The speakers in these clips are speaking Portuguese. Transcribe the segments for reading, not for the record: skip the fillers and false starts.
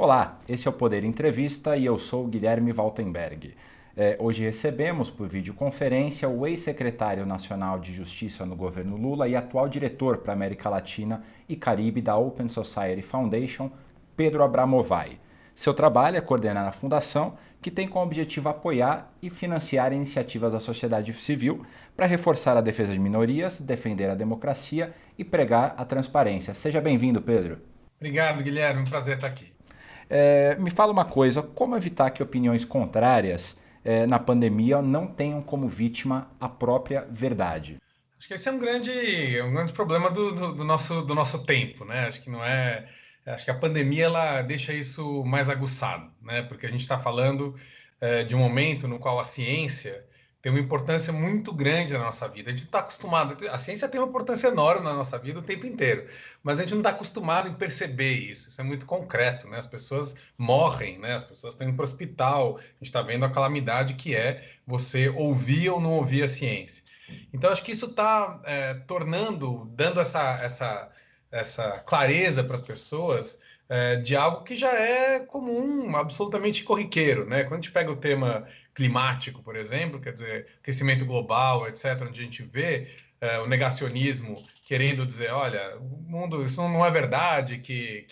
Olá, esse é o Poder Entrevista e eu sou o Guilherme Waltenberg. Hoje recebemos por videoconferência o ex-secretário nacional de Justiça no governo Lula e atual diretor para a América Latina e Caribe da Open Society Foundation, Pedro Abramovay. Seu trabalho é coordenar a fundação, que tem como objetivo apoiar e financiar iniciativas da sociedade civil para reforçar a defesa de minorias, defender a democracia e pregar a transparência. Seja bem-vindo, Pedro. Obrigado, Guilherme. Um prazer estar aqui. Me fala uma coisa, como evitar que opiniões contrárias na pandemia não tenham como vítima a própria verdade? Acho que esse é um grande problema do nosso tempo, né? Acho que não é. Acho que a pandemia ela deixa isso mais aguçado, né? Porque a gente está falando de um momento no qual a ciência tem uma importância muito grande na nossa vida. A gente está acostumado, a ciência tem uma importância enorme na nossa vida o tempo inteiro, mas a gente não está acostumado em perceber isso. Isso é muito concreto, né? As pessoas morrem, né? As pessoas estão indo para o hospital. A gente está vendo a calamidade que é você ouvir ou não ouvir a ciência. Então, acho que isso está dando essa clareza para as pessoas de algo que já é comum, absolutamente corriqueiro, né? Quando a gente pega o tema climático, por exemplo, quer dizer, aquecimento global, etc., onde a gente vê o negacionismo querendo dizer, olha, o mundo, isso não é verdade, que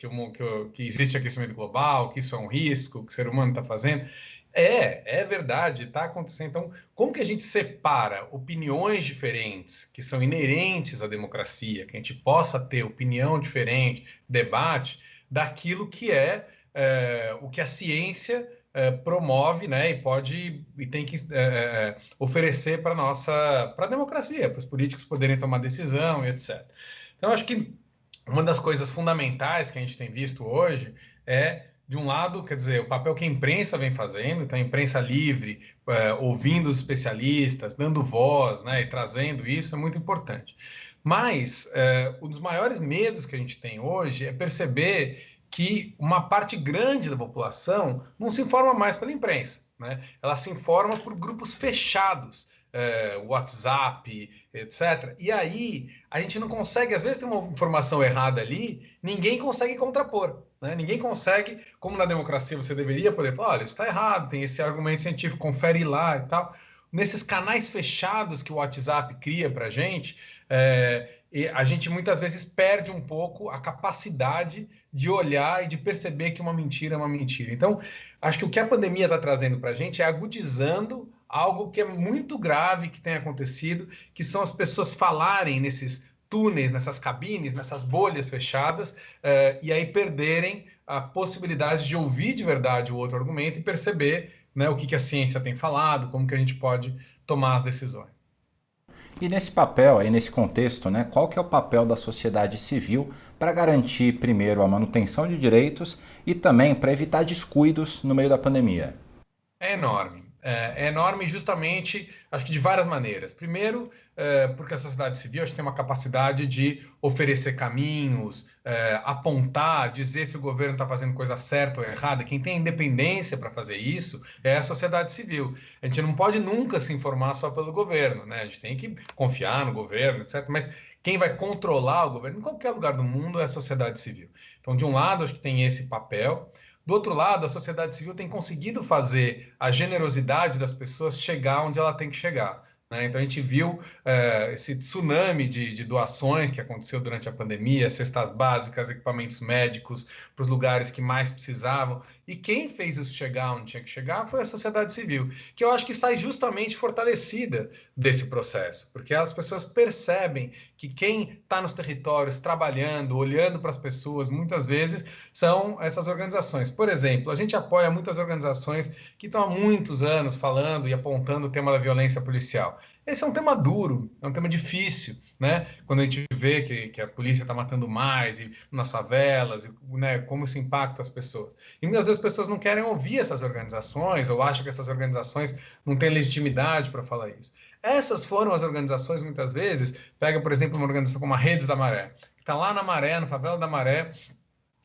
existe aquecimento global, que isso é um risco, que o ser humano está fazendo. É verdade, está acontecendo. Então, como que a gente separa opiniões diferentes, que são inerentes à democracia, que a gente possa ter opinião diferente, debate, daquilo que é o que a ciência promove, né, e tem que oferecer para a democracia, para os políticos poderem tomar decisão e etc. Então, acho que uma das coisas fundamentais que a gente tem visto hoje é, de um lado, quer dizer, o papel que a imprensa vem fazendo, então a imprensa livre, ouvindo os especialistas, dando voz, né, e trazendo isso é muito importante. Mas um dos maiores medos que a gente tem hoje é perceber que uma parte grande da população não se informa mais pela imprensa, né? Ela se informa por grupos fechados, WhatsApp, etc. E aí a gente não consegue, às vezes tem uma informação errada ali, ninguém consegue contrapor, né? Ninguém consegue, como na democracia você deveria poder falar, olha, isso está errado, tem esse argumento científico, confere lá e tal. Nesses canais fechados que o WhatsApp cria para e a gente muitas vezes perde um pouco a capacidade de olhar e de perceber que uma mentira é uma mentira. Então, acho que o que a pandemia está trazendo para a gente é agudizando algo que é muito grave que tem acontecido, que são as pessoas falarem nesses túneis, nessas cabines, nessas bolhas fechadas, e aí perderem a possibilidade de ouvir de verdade o outro argumento e perceber, né, o que a ciência tem falado, como que a gente pode tomar as decisões. E nesse papel, aí nesse contexto, né, qual que é o papel da sociedade civil para garantir, primeiro, a manutenção de direitos e também para evitar descuidos no meio da pandemia? É enorme. É enorme justamente, acho que de várias maneiras. Primeiro, porque a sociedade civil acho que tem uma capacidade de oferecer caminhos, apontar, dizer se o governo está fazendo coisa certa ou errada. Quem tem independência para fazer isso é a sociedade civil. A gente não pode nunca se informar só pelo governo, né? A gente tem que confiar no governo, etc. Mas quem vai controlar o governo em qualquer lugar do mundo é a sociedade civil. Então, de um lado, acho que tem esse papel. Do outro lado, a sociedade civil tem conseguido fazer a generosidade das pessoas chegar onde ela tem que chegar, né? Então, a gente viu esse tsunami de doações que aconteceu durante a pandemia, cestas básicas, equipamentos médicos para os lugares que mais precisavam. E quem fez isso chegar onde tinha que chegar foi a sociedade civil, que eu acho que sai justamente fortalecida desse processo, porque as pessoas percebem que quem está nos territórios, trabalhando, olhando para as pessoas, muitas vezes, são essas organizações. Por exemplo, a gente apoia muitas organizações que estão há muitos anos falando e apontando o tema da violência policial. Esse é um tema duro, é um tema difícil, né? Quando a gente vê que a polícia está matando mais e nas favelas, e, né, como isso impacta as pessoas. E muitas vezes as pessoas não querem ouvir essas organizações ou acham que essas organizações não têm legitimidade para falar isso. Essas foram as organizações, muitas vezes, pega, por exemplo, uma organização como a Redes da Maré, que está lá na Maré, na favela da Maré,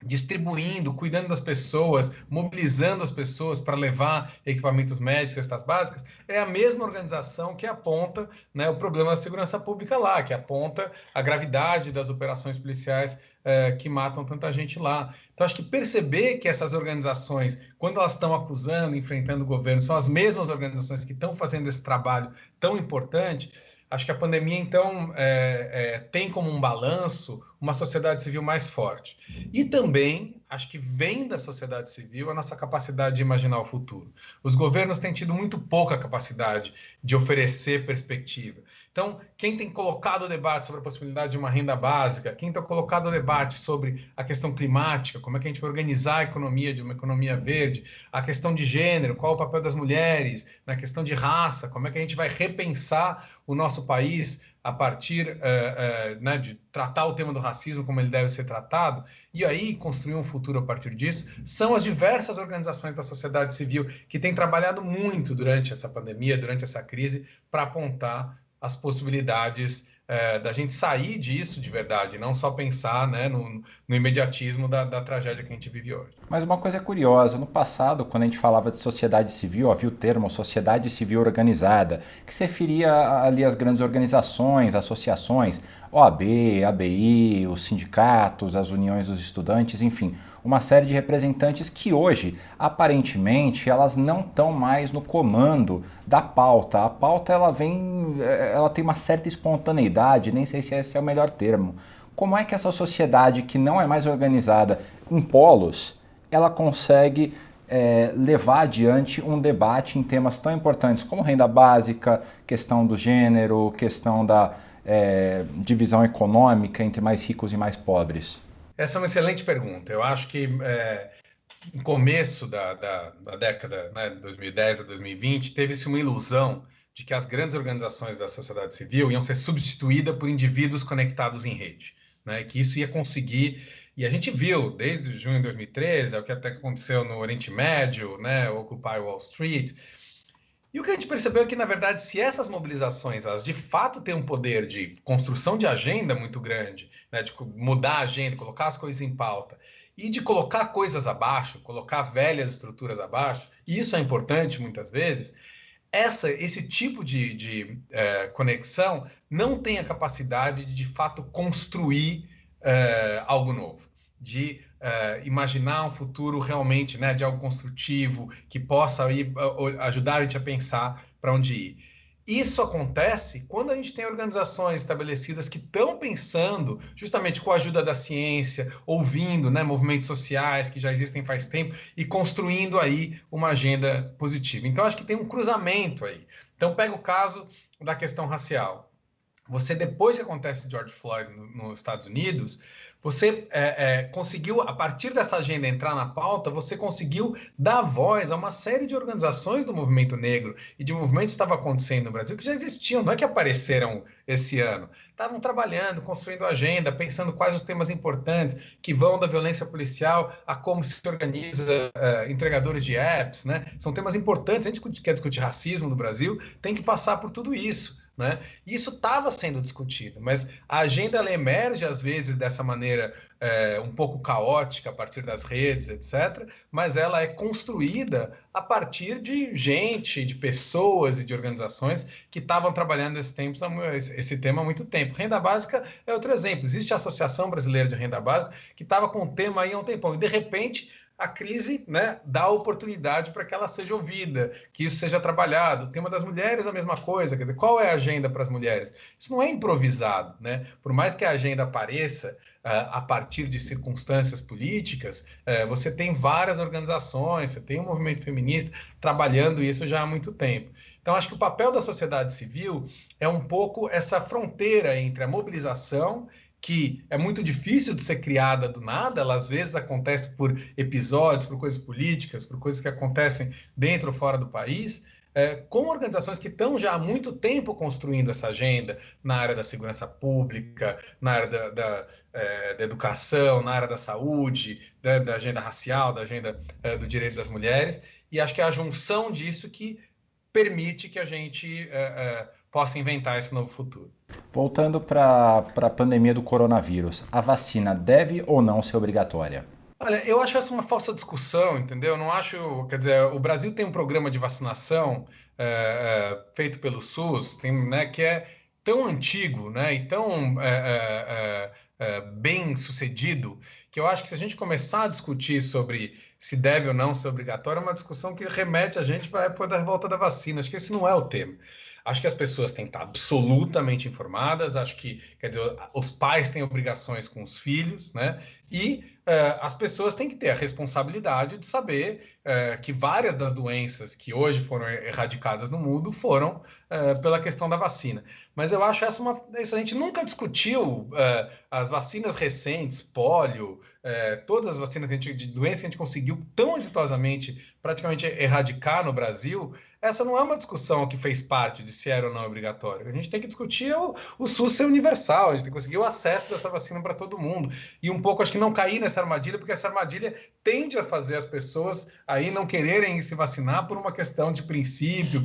distribuindo, cuidando das pessoas, mobilizando as pessoas para levar equipamentos médicos, cestas básicas, é a mesma organização que aponta, né, o problema da segurança pública lá, que aponta a gravidade das operações policiais que matam tanta gente lá. Então, acho que perceber que essas organizações, quando elas estão acusando, enfrentando o governo, são as mesmas organizações que estão fazendo esse trabalho tão importante. Acho que a pandemia, então, tem como um balanço uma sociedade civil mais forte. E também, acho que vem da sociedade civil a nossa capacidade de imaginar o futuro. Os governos têm tido muito pouca capacidade de oferecer perspectiva. Então, quem tem colocado o debate sobre a possibilidade de uma renda básica, quem tem colocado o debate sobre a questão climática, como é que a gente vai organizar a economia de uma economia verde, a questão de gênero, qual o papel das mulheres, na questão de raça, como é que a gente vai repensar o nosso país a partir né, de tratar o tema do racismo como ele deve ser tratado, e aí construir um futuro a partir disso, são as diversas organizações da sociedade civil que têm trabalhado muito durante essa pandemia, durante essa crise, para apontar as possibilidades da gente sair disso de verdade, não só pensar, né, no imediatismo da tragédia que a gente vive hoje. Mas uma coisa curiosa, no passado, quando a gente falava de sociedade civil, havia o termo sociedade civil organizada, que se referia ali às grandes organizações, associações, OAB, ABI, os sindicatos, as uniões dos estudantes, enfim, uma série de representantes que hoje, aparentemente, elas não estão mais no comando da pauta. A pauta ela tem uma certa espontaneidade, nem sei se esse é o melhor termo. Como é que essa sociedade que não é mais organizada em polos, ela consegue levar adiante um debate em temas tão importantes como renda básica, questão do gênero, questão da divisão econômica entre mais ricos e mais pobres? Essa é uma excelente pergunta. Eu acho que no começo da década, né, 2010 a 2020, teve-se uma ilusão de que as grandes organizações da sociedade civil iam ser substituídas por indivíduos conectados em rede, né, que isso ia conseguir. E a gente viu, desde junho de 2013, é o que até aconteceu no Oriente Médio, né, Occupy Wall Street. E o que a gente percebeu é que, na verdade, se essas mobilizações, elas de fato têm um poder de construção de agenda muito grande, né, de mudar a agenda, colocar as coisas em pauta, e de colocar coisas abaixo, colocar velhas estruturas abaixo, e isso é importante muitas vezes, esse tipo de conexão não tem a capacidade de fato, construir algo novo, de imaginar um futuro realmente, né, de algo construtivo, que possa ajudar a gente a pensar para onde ir. Isso acontece quando a gente tem organizações estabelecidas que estão pensando justamente com a ajuda da ciência, ouvindo, né, movimentos sociais que já existem faz tempo e construindo aí uma agenda positiva. Então, acho que tem um cruzamento aí. Então, pega o caso da questão racial. Você, depois que acontece George Floyd nos Estados Unidos, você conseguiu, a partir dessa agenda entrar na pauta, você conseguiu dar voz a uma série de organizações do movimento negro e de movimentos que estavam acontecendo no Brasil, que já existiam, não é que apareceram esse ano. Estavam trabalhando, construindo agenda, pensando quais os temas importantes, que vão da violência policial a como se organiza entregadores de apps, né? São temas importantes. A gente quer discutir racismo no Brasil, tem que passar por tudo isso. Né? Isso estava sendo discutido, mas a agenda ela emerge às vezes dessa maneira um pouco caótica a partir das redes, etc. Mas ela é construída a partir de gente, de pessoas e de organizações que estavam trabalhando esse tema há muito tempo. Renda básica é outro exemplo. Existe a Associação Brasileira de Renda Básica que estava com o tema aí há um tempão e de repente a crise, né, dá oportunidade para que ela seja ouvida, que isso seja trabalhado. O tema das mulheres é a mesma coisa, quer dizer, qual é a agenda para as mulheres? Isso não é improvisado, né? Por mais que a agenda apareça a partir de circunstâncias políticas, você tem várias organizações, você tem um movimento feminista trabalhando isso já há muito tempo. Então, acho que o papel da sociedade civil é um pouco essa fronteira entre a mobilização, que é muito difícil de ser criada do nada, ela às vezes acontece por episódios, por coisas políticas, por coisas que acontecem dentro ou fora do país, com organizações que estão já há muito tempo construindo essa agenda na área da segurança pública, na área da educação, na área da saúde, da agenda racial, da agenda do direito das mulheres, e acho que é a junção disso que permite que a gente possa inventar esse novo futuro. Voltando para a pandemia do coronavírus, a vacina deve ou não ser obrigatória? Olha, eu acho essa uma falsa discussão, entendeu? Eu não acho, quer dizer, o Brasil tem um programa de vacinação feito pelo SUS, né, que é tão antigo, né, e tão bem sucedido, que eu acho que se a gente começar a discutir sobre se deve ou não ser obrigatório, é uma discussão que remete a gente para a época da revolta da vacina. Acho que esse não é o tema. Acho que as pessoas têm que estar absolutamente informadas, acho que, quer dizer, os pais têm obrigações com os filhos, né? E as pessoas têm que ter a responsabilidade de saber que várias das doenças que hoje foram erradicadas no mundo foram pela questão da vacina. Mas eu acho isso a gente nunca discutiu as vacinas recentes, pólio, todas as vacinas de doença que a gente conseguiu tão exitosamente praticamente erradicar no Brasil. Essa não é uma discussão que fez parte de se era ou não obrigatório. A gente tem que discutir o SUS ser universal, a gente tem que conseguir o acesso dessa vacina para todo mundo. E um pouco, acho que não cair nessa armadilha, porque essa armadilha tende a fazer as pessoas aí não quererem se vacinar por uma questão de princípio,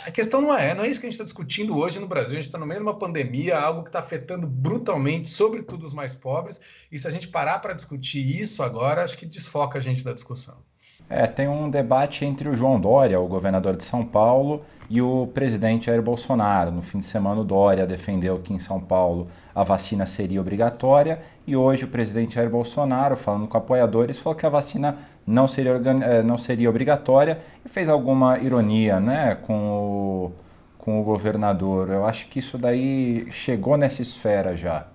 A questão não é isso que a gente está discutindo hoje no Brasil. A gente está no meio de uma pandemia, algo que está afetando brutalmente, sobretudo os mais pobres. E se a gente parar para discutir isso agora, acho que desfoca a gente da discussão. Tem um debate entre o João Dória, o governador de São Paulo, e o presidente Jair Bolsonaro. No fim de semana, o Dória defendeu que em São Paulo a vacina seria obrigatória e hoje o presidente Jair Bolsonaro, falando com apoiadores, falou que a vacina não seria obrigatória e fez alguma ironia, né, com o governador. Eu acho que isso daí chegou nessa esfera já.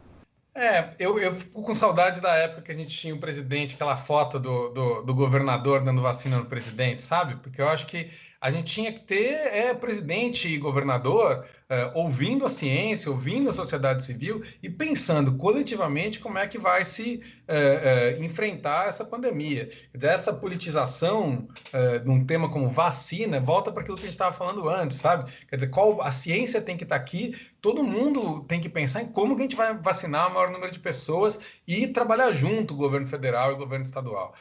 Eu fico com saudade da época que a gente tinha o presidente, aquela foto do governador dando vacina no presidente, sabe? Porque eu acho que a gente tinha que ter presidente e governador ouvindo a ciência, ouvindo a sociedade civil e pensando coletivamente como é que vai se enfrentar essa pandemia. Quer dizer, essa politização de um tema como vacina volta para aquilo que a gente estava falando antes, sabe? Quer dizer, a ciência tem que estar aqui, todo mundo tem que pensar em como que a gente vai vacinar o maior número de pessoas e trabalhar junto, o governo federal e o governo estadual.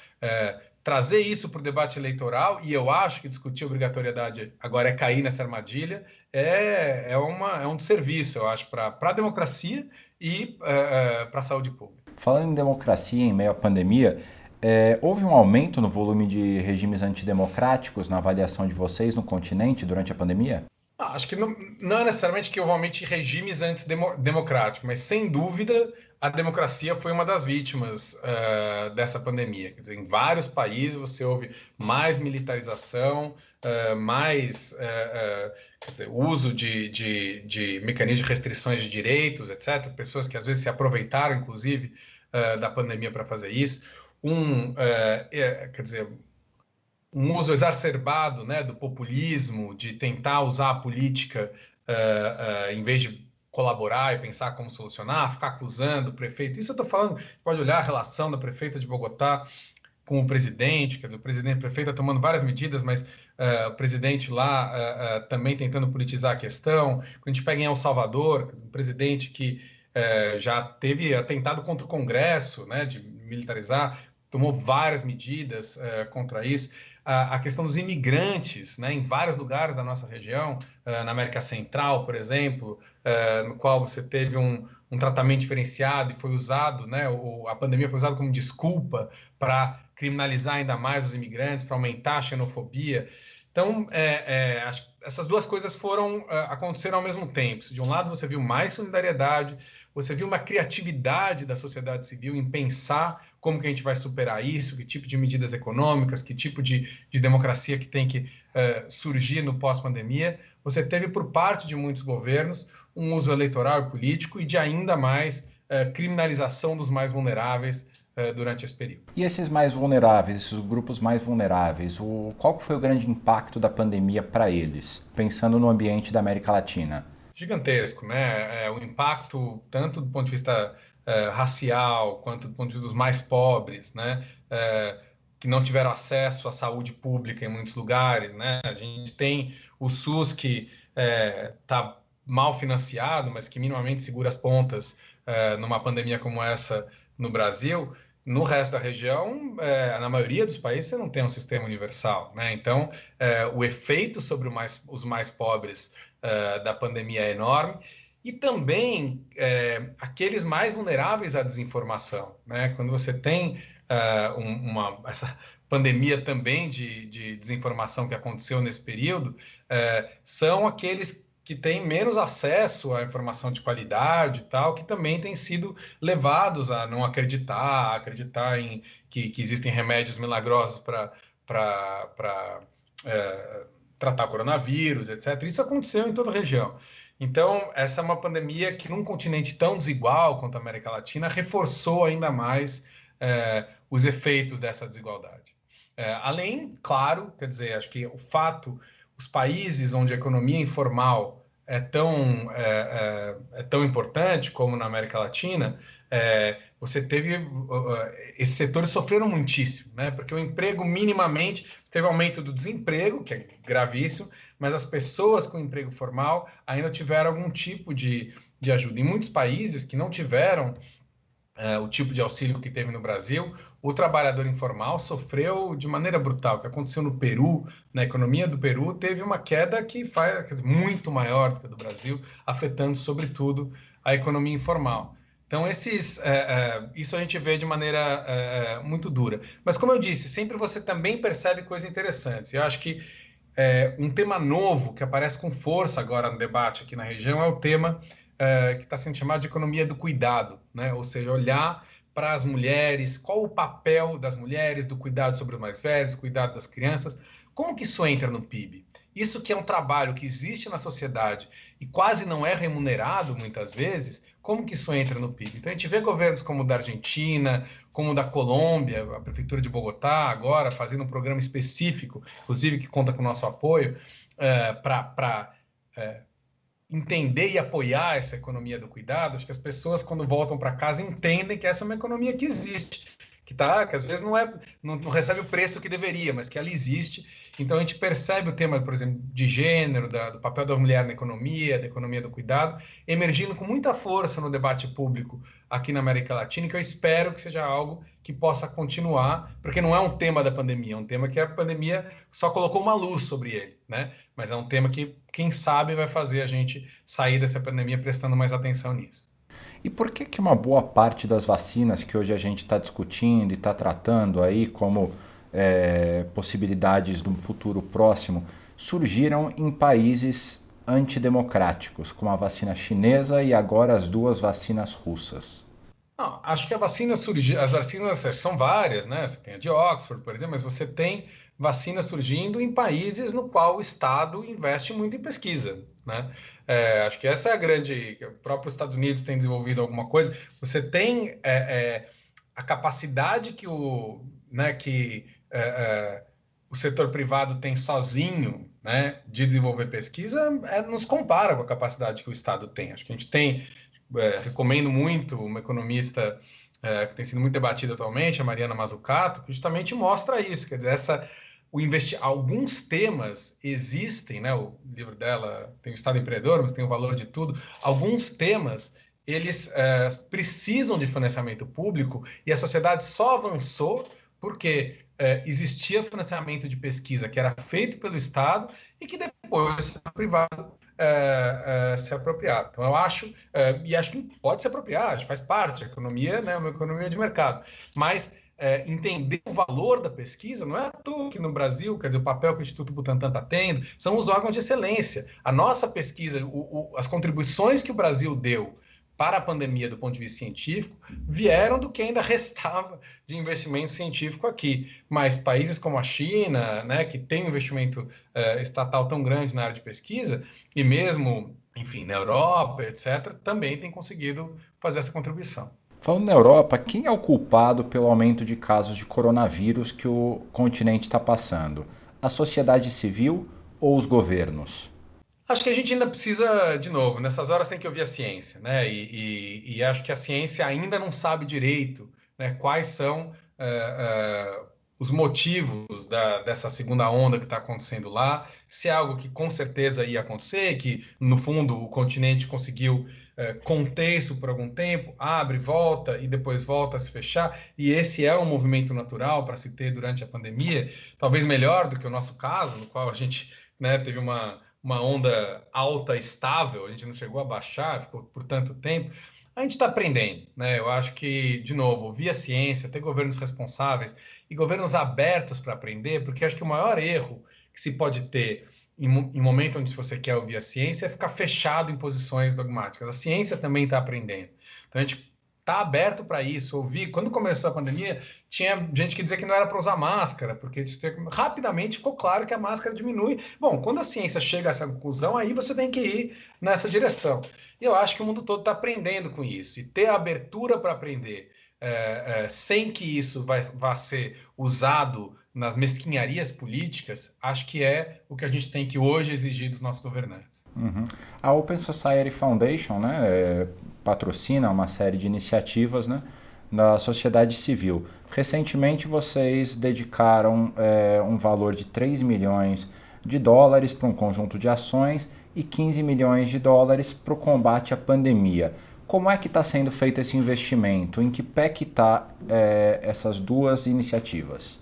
Trazer isso para o debate eleitoral, e eu acho que discutir obrigatoriedade agora é cair nessa armadilha, é um desserviço, eu acho, para a democracia e para a saúde pública. Falando em democracia em meio à pandemia, houve um aumento no volume de regimes antidemocráticos na avaliação de vocês no continente durante a pandemia? Acho que não é necessariamente que houve realmente regimes antidemocráticos, mas sem dúvida a democracia foi uma das vítimas dessa pandemia. Quer dizer, em vários países você houve mais militarização, mais quer dizer, uso de mecanismos de restrições de direitos, etc. Pessoas que às vezes se aproveitaram, inclusive, da pandemia para fazer isso. Quer dizer, um uso exacerbado, né, do populismo, de tentar usar a política em vez de colaborar e pensar como solucionar, ficar acusando o prefeito. Isso eu estou falando, pode olhar a relação da prefeita de Bogotá com o presidente, quer dizer, o prefeito está tomando várias medidas, mas o presidente lá também tentando politizar a questão. Quando a gente pega em El Salvador, um presidente que já teve atentado contra o Congresso, né, de militarizar, tomou várias medidas contra isso. A questão dos imigrantes, né, em vários lugares da nossa região, na América Central, por exemplo, no qual você teve um tratamento diferenciado e foi usado, né, a pandemia foi usada como desculpa para criminalizar ainda mais os imigrantes, para aumentar a xenofobia. Então, essas duas coisas aconteceram ao mesmo tempo. De um lado, você viu mais solidariedade, você viu uma criatividade da sociedade civil em pensar como que a gente vai superar isso, que tipo de medidas econômicas, que tipo de democracia que tem que surgir no pós-pandemia. Você teve, por parte de muitos governos, um uso eleitoral e político e de ainda mais criminalização dos mais vulneráveis durante esse período. E esses mais vulneráveis, esses grupos mais vulneráveis, qual foi o grande impacto da pandemia para eles, pensando no ambiente da América Latina? Gigantesco, né? O impacto, tanto do ponto de vista racial, quanto do ponto de vista dos mais pobres, né? Que não tiveram acesso à saúde pública em muitos lugares, né? A gente tem o SUS que está mal financiado, mas que minimamente segura as pontas numa pandemia como essa no Brasil. No resto da região, na maioria dos países, você não tem um sistema universal, né? Então, o efeito sobre os mais pobres da pandemia é enorme. e também aqueles mais vulneráveis à desinformação, né? Quando você tem essa pandemia também de desinformação que aconteceu nesse período, são aqueles que têm menos acesso à informação de qualidade e tal, que também têm sido levados a não acreditar, que existem remédios milagrosos para tratar o coronavírus, etc. Isso aconteceu em toda a região. Então, essa é uma pandemia que, num continente tão desigual quanto a América Latina, reforçou ainda mais os efeitos dessa desigualdade. Além, claro, quer dizer, acho que os países onde a economia informal é tão importante como na América Latina, você teve esses setores sofreram muitíssimo, né? Porque o emprego minimamente teve aumento do desemprego, que é gravíssimo, mas as pessoas com emprego formal ainda tiveram algum tipo de ajuda. Em muitos países que não tiveram o tipo de auxílio que teve no Brasil, o trabalhador informal sofreu de maneira brutal. O que aconteceu no Peru, na economia do Peru, teve uma queda muito maior do que a do Brasil, afetando, sobretudo, a economia informal. Então, isso a gente vê de maneira muito dura. Mas, como eu disse, sempre você também percebe coisas interessantes. Eu acho que um tema novo que aparece com força agora no debate aqui na região é o tema que está sendo chamado de economia do cuidado, né? Ou seja, olhar para as mulheres, qual o papel das mulheres, do cuidado sobre os mais velhos, do cuidado das crianças, como que isso entra no PIB? Isso que é um trabalho que existe na sociedade e quase não é remunerado muitas vezes, como que isso entra no PIB? Então a gente vê governos como o da Argentina, como o da Colômbia, a Prefeitura de Bogotá agora fazendo um programa específico, inclusive que conta com o nosso apoio, para entender e apoiar essa economia do cuidado. Acho que as pessoas, quando voltam para casa, entendem que essa é uma economia que existe, que às vezes não recebe o preço que deveria, mas que ela existe. Então a gente percebe o tema, por exemplo, de gênero, do papel da mulher na economia, da economia do cuidado, emergindo com muita força no debate público aqui na América Latina, que eu espero que seja algo que possa continuar, porque não é um tema da pandemia, é um tema que a pandemia só colocou uma luz sobre ele, né? Mas é um tema que, quem sabe, vai fazer a gente sair dessa pandemia prestando mais atenção nisso. E por que uma boa parte das vacinas que hoje a gente está discutindo e está tratando aí como possibilidades do futuro próximo surgiram em países antidemocráticos, como a vacina chinesa e agora as duas vacinas russas? Não, acho que as vacinas são várias, né? Você tem a de Oxford, por exemplo, mas você tem vacinas surgindo em países no qual o Estado investe muito em pesquisa, né? Acho que essa é a grande. O próprio Estados Unidos tem desenvolvido alguma coisa. Você tem a capacidade que o setor privado tem sozinho, né, de desenvolver pesquisa, nos compara com a capacidade que o Estado tem. Acho que a gente tem recomendo muito uma economista que tem sido muito debatida atualmente, a Mariana Mazzucato, que justamente mostra isso. Quer dizer, alguns temas existem, né? O livro dela tem o Estado Empreendedor, mas tem o Valor de Tudo. Alguns temas eles precisam de financiamento público e a sociedade só avançou porque existia financiamento de pesquisa que era feito pelo Estado e que depois o privado se apropriar. Então, eu acho, e acho que pode se apropriar, faz parte, a economia, né, é uma economia de mercado, mas entender o valor da pesquisa, não é à toa que no Brasil, quer dizer, o papel que o Instituto Butantan está tendo, são os órgãos de excelência. A nossa pesquisa, as contribuições que o Brasil deu para a pandemia do ponto de vista científico, vieram do que ainda restava de investimento científico aqui. Mas países como a China, né, que tem um investimento estatal tão grande na área de pesquisa, e mesmo, enfim, na Europa, etc., também tem conseguido fazer essa contribuição. Falando na Europa, quem é o culpado pelo aumento de casos de coronavírus que o continente está passando? A sociedade civil ou os governos? Acho que a gente ainda precisa, de novo, nessas horas tem que ouvir a ciência, né? E acho que a ciência ainda não sabe direito, né, quais são os motivos dessa segunda onda que está acontecendo lá, se é algo que com certeza ia acontecer, que no fundo o continente conseguiu conter isso por algum tempo, abre, volta e depois volta a se fechar, e esse é um movimento natural para se ter durante a pandemia, talvez melhor do que o nosso caso, no qual a gente, né, teve uma onda alta estável, a gente não chegou a baixar, ficou por tanto tempo. A gente está aprendendo, né? Eu acho que, de novo, via ciência, ter governos responsáveis e governos abertos para aprender, porque acho que o maior erro que se pode ter em momento onde você quer ouvir a ciência é ficar fechado em posições dogmáticas. A ciência também está aprendendo. Então, a gente está aberto para isso, ouvir. Quando começou a pandemia, tinha gente que dizia que não era para usar máscara, porque rapidamente ficou claro que a máscara diminui. Bom, quando a ciência chega a essa conclusão, aí você tem que ir nessa direção. E eu acho que o mundo todo está aprendendo com isso. E ter a abertura para aprender, sem que isso vá ser usado nas mesquinharias políticas, acho que é o que a gente tem que hoje exigir dos nossos governantes. Uhum. A Open Society Foundation, né, patrocina uma série de iniciativas, né, da sociedade civil. Recentemente vocês dedicaram um valor de 3 milhões de dólares para um conjunto de ações e 15 milhões de dólares para o combate à pandemia. Como é que está sendo feito esse investimento? Em que pé que está essas duas iniciativas?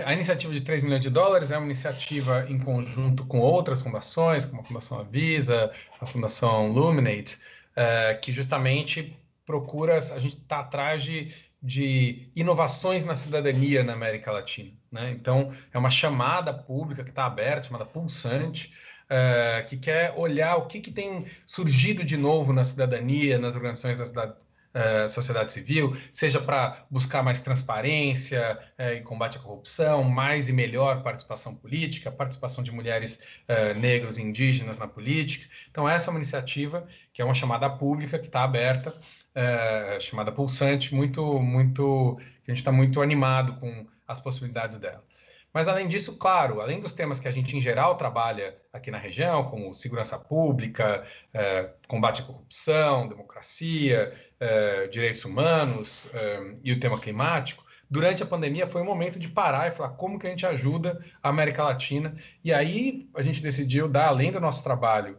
A iniciativa de 3 milhões de dólares é uma iniciativa em conjunto com outras fundações, como a Fundação Avisa, a Fundação Luminate, que justamente procura, a gente está atrás de inovações na cidadania na América Latina, né? Então, é uma chamada pública que está aberta, chamada Pulsante, que quer olhar o que tem surgido de novo na cidadania, nas organizações da sociedade civil, seja para buscar mais transparência e combate à corrupção, mais e melhor participação política, participação de mulheres negros e indígenas na política. Então, essa é uma iniciativa que é uma chamada pública que está aberta, chamada Pulsante, que a gente está muito animado com as possibilidades dela. Mas, além disso, claro, além dos temas que a gente, em geral, trabalha aqui na região, como segurança pública, combate à corrupção, democracia, direitos humanos e o tema climático, durante a pandemia foi um momento de parar e falar como que a gente ajuda a América Latina. E aí a gente decidiu dar, além do nosso trabalho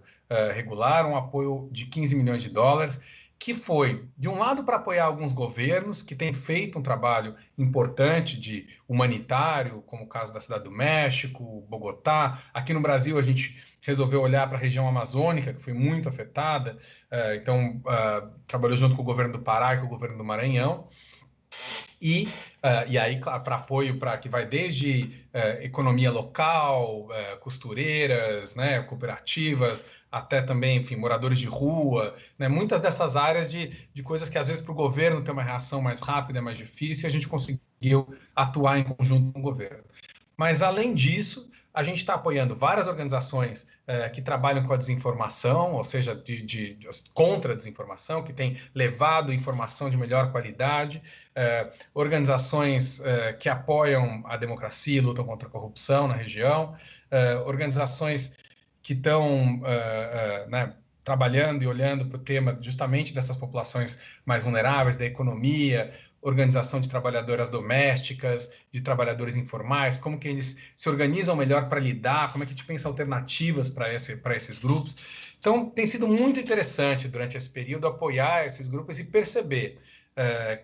regular, um apoio de 15 milhões de dólares, que foi, de um lado, para apoiar alguns governos que têm feito um trabalho importante de humanitário, como o caso da Cidade do México, Bogotá. Aqui no Brasil, a gente resolveu olhar para a região amazônica, que foi muito afetada, então trabalhou junto com o governo do Pará e com o governo do Maranhão. E aí, claro, para apoio que vai desde economia local, costureiras, né, cooperativas, até também, enfim, moradores de rua, né, muitas dessas áreas de coisas que às vezes para o governo ter uma reação mais rápida é mais difícil, e a gente conseguiu atuar em conjunto com o governo. Mas, além disso, a gente está apoiando várias organizações que trabalham com a desinformação, ou seja, contra a desinformação, que têm levado informação de melhor qualidade, organizações que apoiam a democracia e lutam contra a corrupção na região, organizações que estão né, trabalhando e olhando para o tema justamente dessas populações mais vulneráveis, da economia, organização de trabalhadoras domésticas, de trabalhadores informais, como que eles se organizam melhor para lidar, como é que a gente pensa alternativas para esses grupos. Então, tem sido muito interessante durante esse período apoiar esses grupos e perceber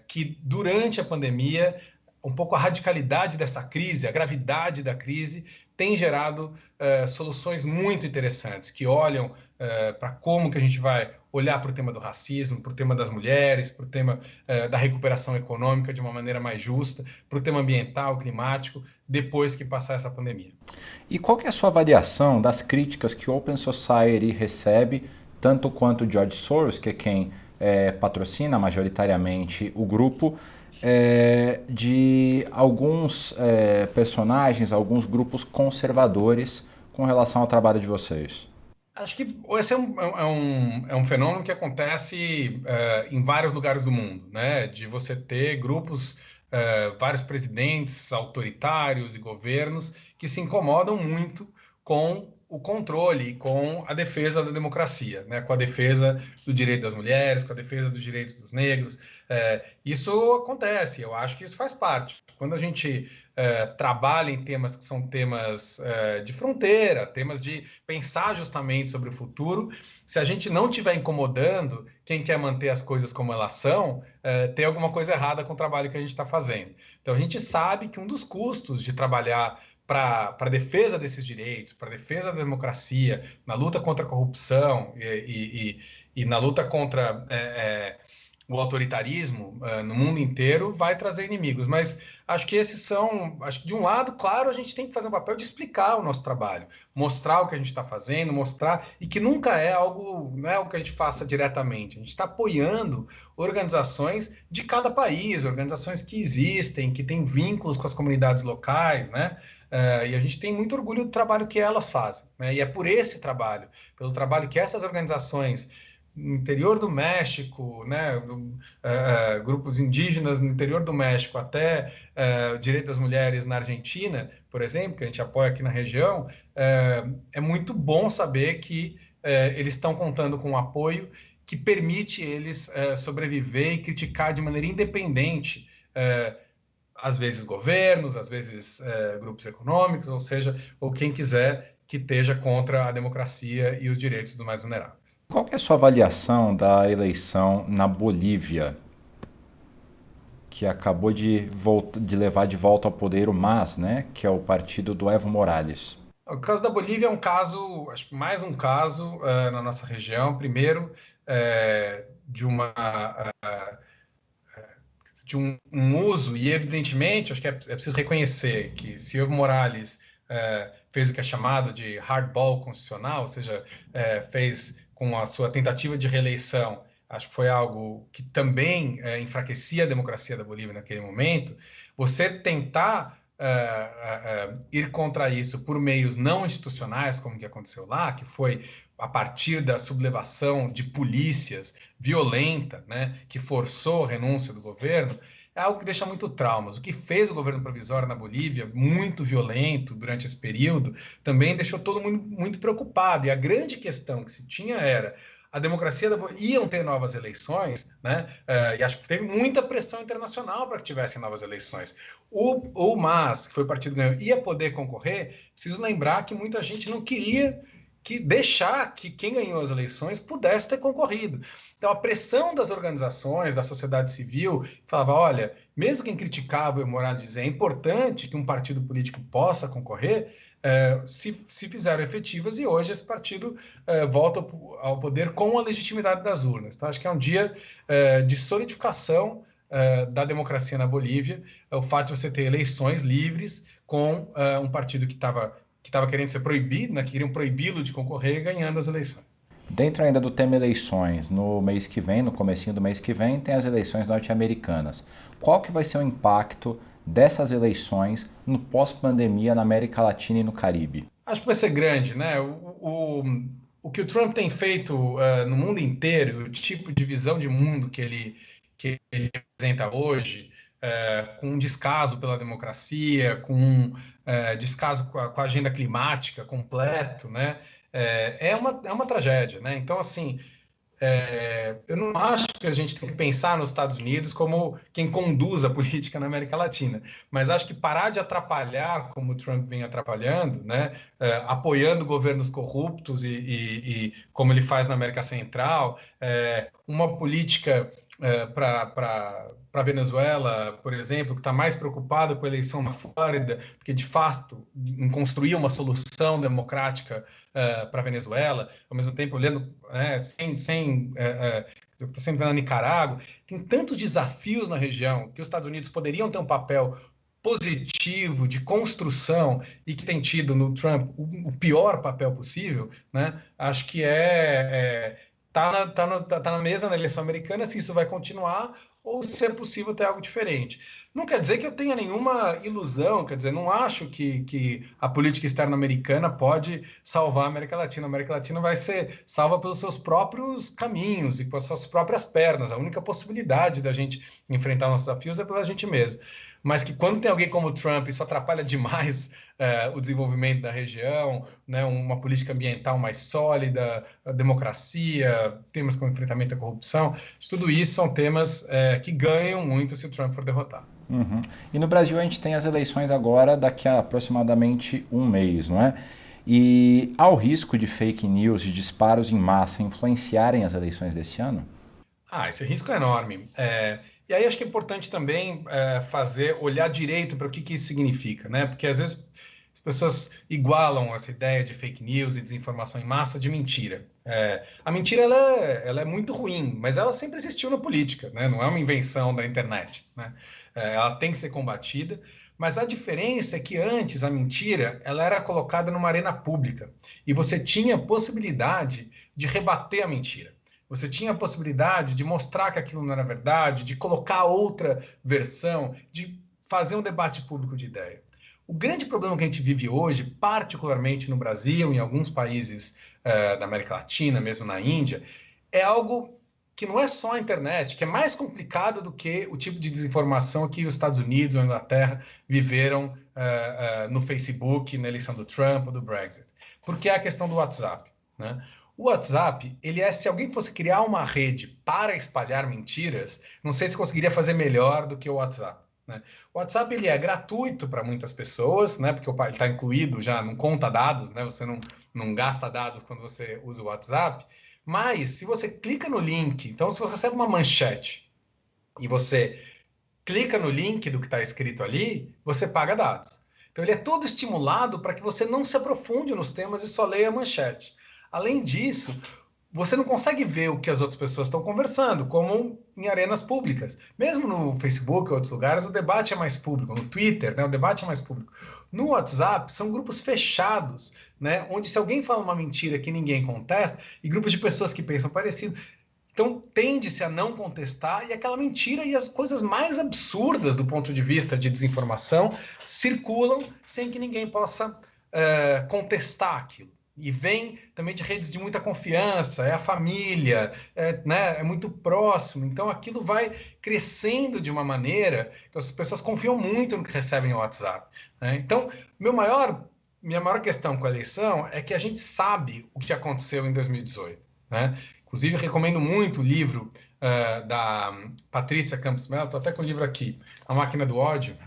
que durante a pandemia, um pouco a radicalidade dessa crise, a gravidade da crise, tem gerado soluções muito interessantes, que olham para como que a gente vai olhar para o tema do racismo, para o tema das mulheres, para o tema da recuperação econômica de uma maneira mais justa, para o tema ambiental, climático, depois que passar essa pandemia. E qual que é a sua avaliação das críticas que o Open Society recebe, tanto quanto George Soros, que é quem patrocina majoritariamente o grupo, de alguns personagens, alguns grupos conservadores com relação ao trabalho de vocês? Acho que esse é um fenômeno que acontece em vários lugares do mundo, né? De você ter grupos, vários presidentes autoritários e governos que se incomodam muito com o controle, com a defesa da democracia, né? Com a defesa do direito das mulheres, com a defesa dos direitos dos negros. Isso acontece, eu acho que isso faz parte. Quando a gente trabalha em temas que são temas de fronteira, temas de pensar justamente sobre o futuro, se a gente não estiver incomodando quem quer manter as coisas como elas são, tem alguma coisa errada com o trabalho que a gente está fazendo. Então, a gente sabe que um dos custos de trabalhar para a defesa desses direitos, para a defesa da democracia, na luta contra a corrupção e na luta contra o autoritarismo no mundo inteiro, vai trazer inimigos. Mas acho que esses são... Acho que, de um lado, claro, a gente tem que fazer um papel de explicar o nosso trabalho, mostrar o que a gente está fazendo, mostrar... E que nunca é algo... Não é algo que a gente faça diretamente. A gente está apoiando organizações de cada país, organizações que existem, que têm vínculos com as comunidades locais, né? E a gente tem muito orgulho do trabalho que elas fazem, né? E é por esse trabalho, pelo trabalho que essas organizações no interior do México, né, grupos indígenas no interior do México, até o direito das mulheres na Argentina, por exemplo, que a gente apoia aqui na região, é muito bom saber que eles estão contando com um apoio que permite eles sobreviver e criticar de maneira independente, às vezes governos, às vezes grupos econômicos, ou seja, ou quem quiser que esteja contra a democracia e os direitos dos mais vulneráveis. Qual que é a sua avaliação da eleição na Bolívia, que acabou de levar de volta ao poder o MAS, né, que é o partido do Evo Morales? O caso da Bolívia é um caso, acho que mais um caso na nossa região. Primeiro, de um uso, e evidentemente, acho que é preciso reconhecer que se Evo Morales fez o que é chamado de hardball constitucional, ou seja, fez com a sua tentativa de reeleição, acho que foi algo que também enfraquecia a democracia da Bolívia naquele momento. Você tentar ir contra isso por meios não institucionais, como que aconteceu lá, que foi a partir da sublevação de polícias violenta, né, que forçou a renúncia do governo, é algo que deixa muito traumas. O que fez o governo provisório na Bolívia, muito violento durante esse período, também deixou todo mundo muito preocupado. E a grande questão que se tinha era a democracia iam ter novas eleições, né? E acho que teve muita pressão internacional para que tivessem novas eleições. O MAS, que foi o partido que ganhou, ia poder concorrer. Preciso lembrar que muita gente não queria deixar que quem ganhou as eleições pudesse ter concorrido. Então, a pressão das organizações, da sociedade civil, falava, olha, mesmo quem criticava o Evo Morales dizia, é importante que um partido político possa concorrer, se fizeram efetivas, e hoje esse partido volta ao poder com a legitimidade das urnas. Então, acho que é um dia de solidificação da democracia na Bolívia, o fato de você ter eleições livres com um partido que estava querendo ser proibido, né, que queriam proibi-lo de concorrer, ganhando as eleições. Dentro ainda do tema eleições, no mês que vem, no comecinho do mês que vem, tem as eleições norte-americanas. Qual que vai ser o impacto dessas eleições no pós-pandemia na América Latina e no Caribe? Acho que vai ser grande, né? O que o Trump tem feito no mundo inteiro, o tipo de visão de mundo que ele apresenta hoje, com um descaso pela democracia, com descaso com a agenda climática completo, né? É uma tragédia, né? Então, assim, eu não acho que a gente tem que pensar nos Estados Unidos como quem conduz a política na América Latina, mas acho que parar de atrapalhar, como o Trump vem atrapalhando, né, apoiando governos corruptos e como ele faz na América Central, uma política para a Venezuela, por exemplo, que está mais preocupada com a eleição na Flórida do que, de fato, em construir uma solução democrática para a Venezuela, ao mesmo tempo olhando está sendo na Nicarágua. Tem tantos desafios na região que os Estados Unidos poderiam ter um papel positivo de construção e que tem tido no Trump o pior papel possível, né? Acho que tá na mesa na eleição americana se isso vai continuar ou se é possível ter algo diferente. Não quer dizer que eu tenha nenhuma ilusão, quer dizer, não acho que a política externa americana pode salvar a América Latina. A América Latina vai ser salva pelos seus próprios caminhos e com as suas próprias pernas. A única possibilidade da gente enfrentar nossos desafios é pela gente mesmo. Mas que quando tem alguém como o Trump, isso atrapalha demais o desenvolvimento da região, né, uma política ambiental mais sólida, a democracia, temas como enfrentamento à corrupção, tudo isso são temas que ganham muito se o Trump for derrotado. Uhum. E no Brasil a gente tem as eleições agora daqui a aproximadamente um mês, não é? E há o risco de fake news e disparos em massa influenciarem as eleições desse ano? Esse risco é enorme. E aí acho que é importante também olhar direito para o que isso significa, né? Porque às vezes as pessoas igualam essa ideia de fake news e desinformação em massa de mentira. A mentira ela é muito ruim, mas ela sempre existiu na política, né? Não é uma invenção da internet, né? Ela tem que ser combatida, mas a diferença é que antes a mentira ela era colocada numa arena pública e você tinha a possibilidade de rebater a mentira. Você tinha a possibilidade de mostrar que aquilo não era verdade, de colocar outra versão, de fazer um debate público de ideia. O grande problema que a gente vive hoje, particularmente no Brasil, em alguns países da América Latina, mesmo na Índia, é algo que não é só a internet, que é mais complicado do que o tipo de desinformação que os Estados Unidos ou a Inglaterra viveram no Facebook, na eleição do Trump ou do Brexit. Porque é a questão do WhatsApp, né? O WhatsApp, se alguém fosse criar uma rede para espalhar mentiras, não sei se conseguiria fazer melhor do que o WhatsApp, né? O WhatsApp ele é gratuito para muitas pessoas, né? Porque ele está incluído já, não conta dados, né? Você não gasta dados quando você usa o WhatsApp. Mas se você clica no link, então se você recebe uma manchete e você clica no link do que está escrito ali, você paga dados. Então ele é todo estimulado para que você não se aprofunde nos temas e só leia a manchete. Além disso, você não consegue ver o que as outras pessoas estão conversando, como em arenas públicas. Mesmo no Facebook ou outros lugares, o debate é mais público. No Twitter, né, o debate é mais público. No WhatsApp, são grupos fechados, né, onde se alguém fala uma mentira que ninguém contesta, e grupos de pessoas que pensam parecido, então tende-se a não contestar, e aquela mentira e as coisas mais absurdas do ponto de vista de desinformação circulam sem que ninguém possa contestar aquilo. E vem também de redes de muita confiança, é a família, né, é muito próximo. Então, aquilo vai crescendo de uma maneira... Então, as pessoas confiam muito no que recebem no WhatsApp, né? Então, minha maior questão com a eleição é que a gente sabe o que aconteceu em 2018, né? Inclusive, recomendo muito o livro da Patrícia Campos Mello, estou até com o livro aqui, A Máquina do Ódio.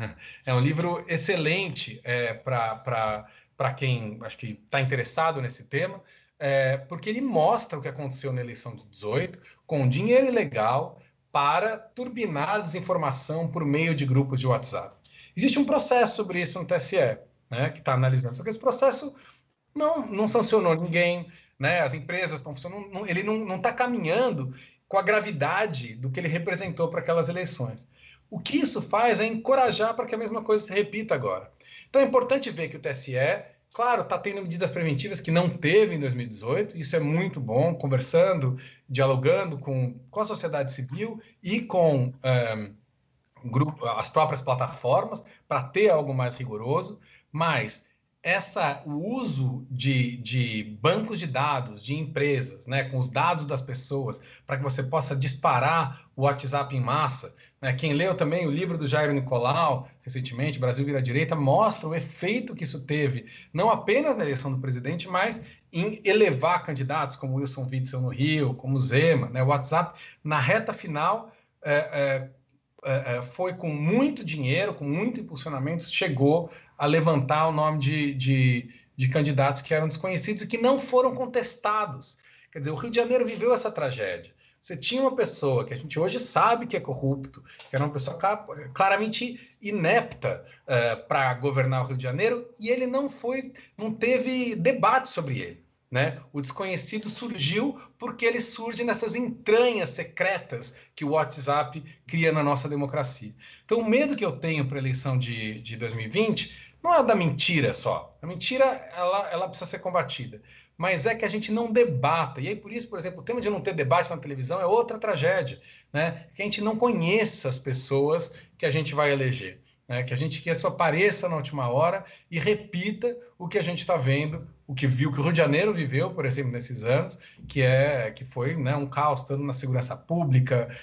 É um livro excelente para quem acho que está interessado nesse tema, porque ele mostra o que aconteceu na eleição de 18 com dinheiro ilegal para turbinar a desinformação por meio de grupos de WhatsApp. Existe um processo sobre isso no TSE, né, que está analisando, só que esse processo não sancionou ninguém, né, as empresas estão funcionando, ele não está caminhando com a gravidade do que ele representou para aquelas eleições. O que isso faz é encorajar para que a mesma coisa se repita agora. Então é importante ver que o TSE, claro, está tendo medidas preventivas que não teve em 2018, isso é muito bom, conversando, dialogando com a sociedade civil e com as próprias plataformas para ter algo mais rigoroso, mas o uso de bancos de dados, de empresas, né, com os dados das pessoas, para que você possa disparar o WhatsApp em massa, né? Quem leu também o livro do Jairo Nicolau, recentemente, Brasil Vira Direita, mostra o efeito que isso teve, não apenas na eleição do presidente, mas em elevar candidatos como Wilson Witzel no Rio, como Zema, né? O WhatsApp, na reta final, foi com muito dinheiro, com muito impulsionamento, chegou a levantar o nome de candidatos que eram desconhecidos e que não foram contestados. Quer dizer, o Rio de Janeiro viveu essa tragédia. Você tinha uma pessoa que a gente hoje sabe que é corrupto, que era uma pessoa claramente inepta para governar o Rio de Janeiro, e ele não teve debate sobre ele, né? O desconhecido surgiu porque ele surge nessas entranhas secretas que o WhatsApp cria na nossa democracia. Então, o medo que eu tenho para a eleição de 2020 não é da mentira só. A mentira ela precisa ser combatida. Mas é que a gente não debata. E aí, por isso, por exemplo, o tema de não ter debate na televisão é outra tragédia, né? Que a gente não conheça as pessoas que a gente vai eleger, né? Que isso apareça na última hora e repita o que a gente está vendo, o que o Rio de Janeiro viveu, por exemplo, nesses anos, que foi, né, um caos tanto na segurança pública,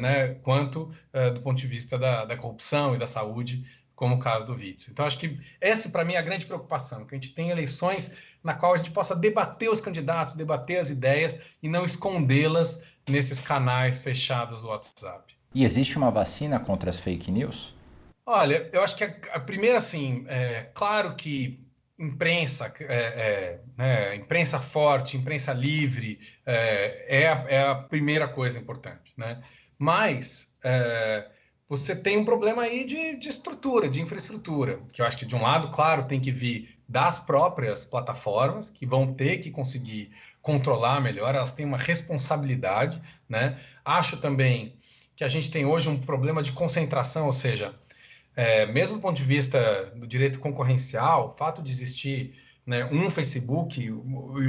né, quanto do ponto de vista da corrupção e da saúde, como o caso do Witzel. Então, acho que essa, para mim, é a grande preocupação, que a gente tenha eleições na qual a gente possa debater os candidatos, debater as ideias e não escondê-las nesses canais fechados do WhatsApp. E existe uma vacina contra as fake news? Olha, eu acho que a primeira, assim, claro que né, imprensa forte, imprensa livre, é a primeira coisa importante, né? Mas você tem um problema aí de estrutura, de infraestrutura, que eu acho que, de um lado, claro, tem que vir das próprias plataformas, que vão ter que conseguir controlar melhor, elas têm uma responsabilidade, né? Acho também que a gente tem hoje um problema de concentração, ou seja, mesmo do ponto de vista do direito concorrencial, o fato de existir, né, um Facebook,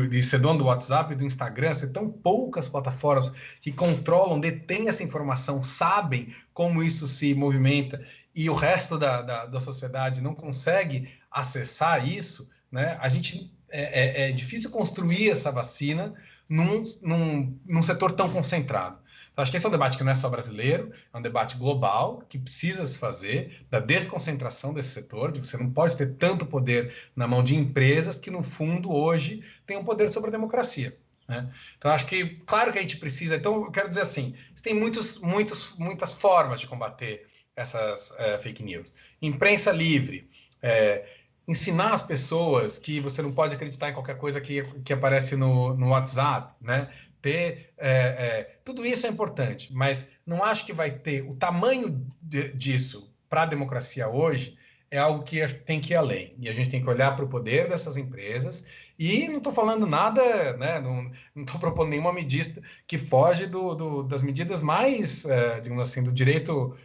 de ser dono do WhatsApp e do Instagram, ser tão poucas plataformas que controlam, detêm essa informação, sabem como isso se movimenta e o resto da sociedade não consegue acessar isso, né? É difícil construir essa vacina num setor tão concentrado. Então, acho que esse é um debate que não é só brasileiro, é um debate global que precisa se fazer, da desconcentração desse setor, de você não pode ter tanto poder na mão de empresas que, no fundo, hoje têm um poder sobre a democracia, né? Então, acho que, claro que a gente precisa. Então, eu quero dizer assim: tem muitas formas de combater essas fake news. Imprensa livre, ensinar as pessoas que você não pode acreditar em qualquer coisa que aparece no WhatsApp, né? Tudo isso é importante, mas não acho que vai ter o tamanho disso para a democracia hoje. É algo que tem que ir além. E a gente tem que olhar para o poder dessas empresas. E não estou falando nada, né? Não estou propondo nenhuma medida que foge das medidas mais, digamos assim, do direito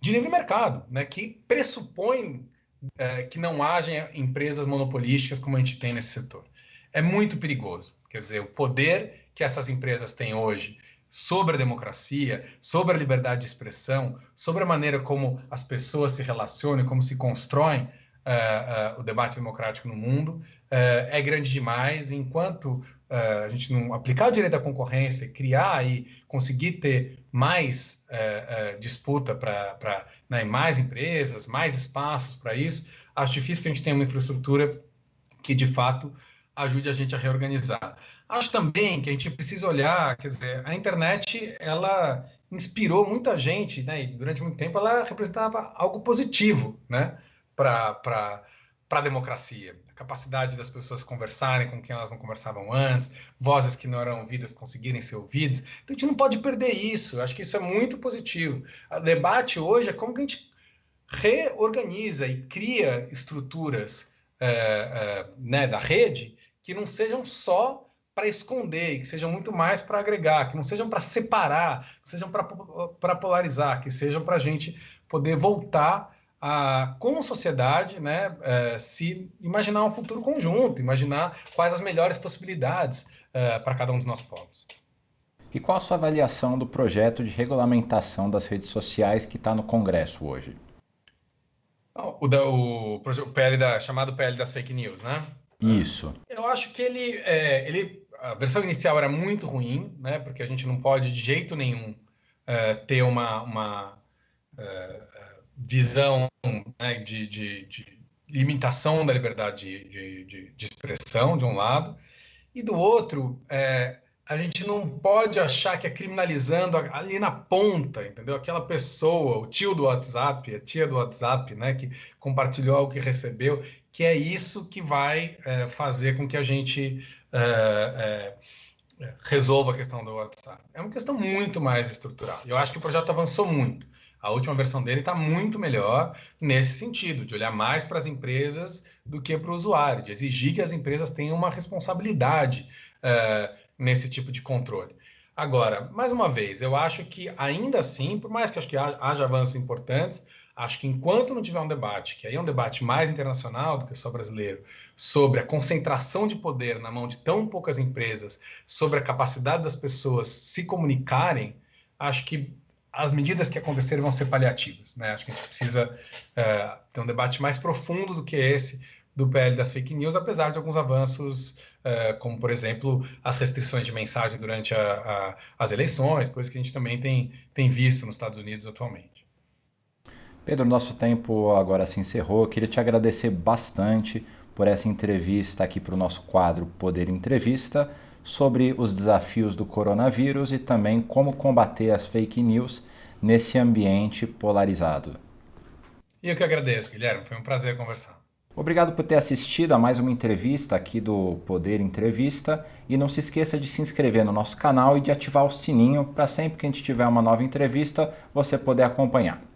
de livre mercado, né? Que pressupõe que não haja empresas monopolísticas como a gente tem nesse setor. É muito perigoso. Quer dizer, o poder que essas empresas têm hoje sobre a democracia, sobre a liberdade de expressão, sobre a maneira como as pessoas se relacionam, como se constroem o debate democrático no mundo, é grande demais. Enquanto a gente não aplicar o direito da concorrência, criar e conseguir ter mais disputa para mais empresas, mais espaços para isso, acho difícil que a gente tenha uma infraestrutura que, de fato, ajude a gente a reorganizar. Acho também que a gente precisa olhar, quer dizer, a internet, ela inspirou muita gente, né? E durante muito tempo ela representava algo positivo, né? Para a democracia. A capacidade das pessoas conversarem com quem elas não conversavam antes, vozes que não eram ouvidas conseguirem ser ouvidas. Então a gente não pode perder isso. Eu acho que isso é muito positivo. O debate hoje é como que a gente reorganiza e cria estruturas né, da rede que não sejam só para esconder, que sejam muito mais para agregar, que não sejam para separar, que sejam para polarizar, que sejam para a gente poder voltar como sociedade, né, se imaginar um futuro conjunto, imaginar quais as melhores possibilidades para cada um dos nossos povos. E qual a sua avaliação do projeto de regulamentação das redes sociais que está no Congresso hoje? O PL chamado PL das fake news, né? Isso. Eu acho que a versão inicial era muito ruim, né? Porque a gente não pode de jeito nenhum ter uma visão, né, de limitação da liberdade de expressão, de um lado, e do outro, a gente não pode achar que é criminalizando ali na ponta, entendeu? Aquela pessoa, o tio do WhatsApp, a tia do WhatsApp, né, que compartilhou algo que recebeu, que é isso que vai fazer com que a gente resolva a questão do WhatsApp. É uma questão muito mais estrutural. Eu acho que o projeto avançou muito. A última versão dele está muito melhor nesse sentido, de olhar mais para as empresas do que para o usuário, de exigir que as empresas tenham uma responsabilidade nesse tipo de controle. Agora, mais uma vez, eu acho que ainda assim, por mais que acho que haja avanços importantes, acho que enquanto não tiver um debate, que aí é um debate mais internacional do que só brasileiro, sobre a concentração de poder na mão de tão poucas empresas, sobre a capacidade das pessoas se comunicarem, acho que as medidas que acontecerem vão ser paliativas, né? Acho que a gente precisa ter um debate mais profundo do que esse do PL das fake news, apesar de alguns avanços, como, por exemplo, as restrições de mensagem durante as eleições, coisas que a gente também tem visto nos Estados Unidos atualmente. Pedro, nosso tempo agora se encerrou. Eu queria te agradecer bastante por essa entrevista aqui para o nosso quadro Poder Entrevista, sobre os desafios do coronavírus e também como combater as fake news nesse ambiente polarizado. E eu que agradeço, Guilherme. Foi um prazer conversar. Obrigado por ter assistido a mais uma entrevista aqui do Poder Entrevista e não se esqueça de se inscrever no nosso canal e de ativar o sininho para sempre que a gente tiver uma nova entrevista você poder acompanhar.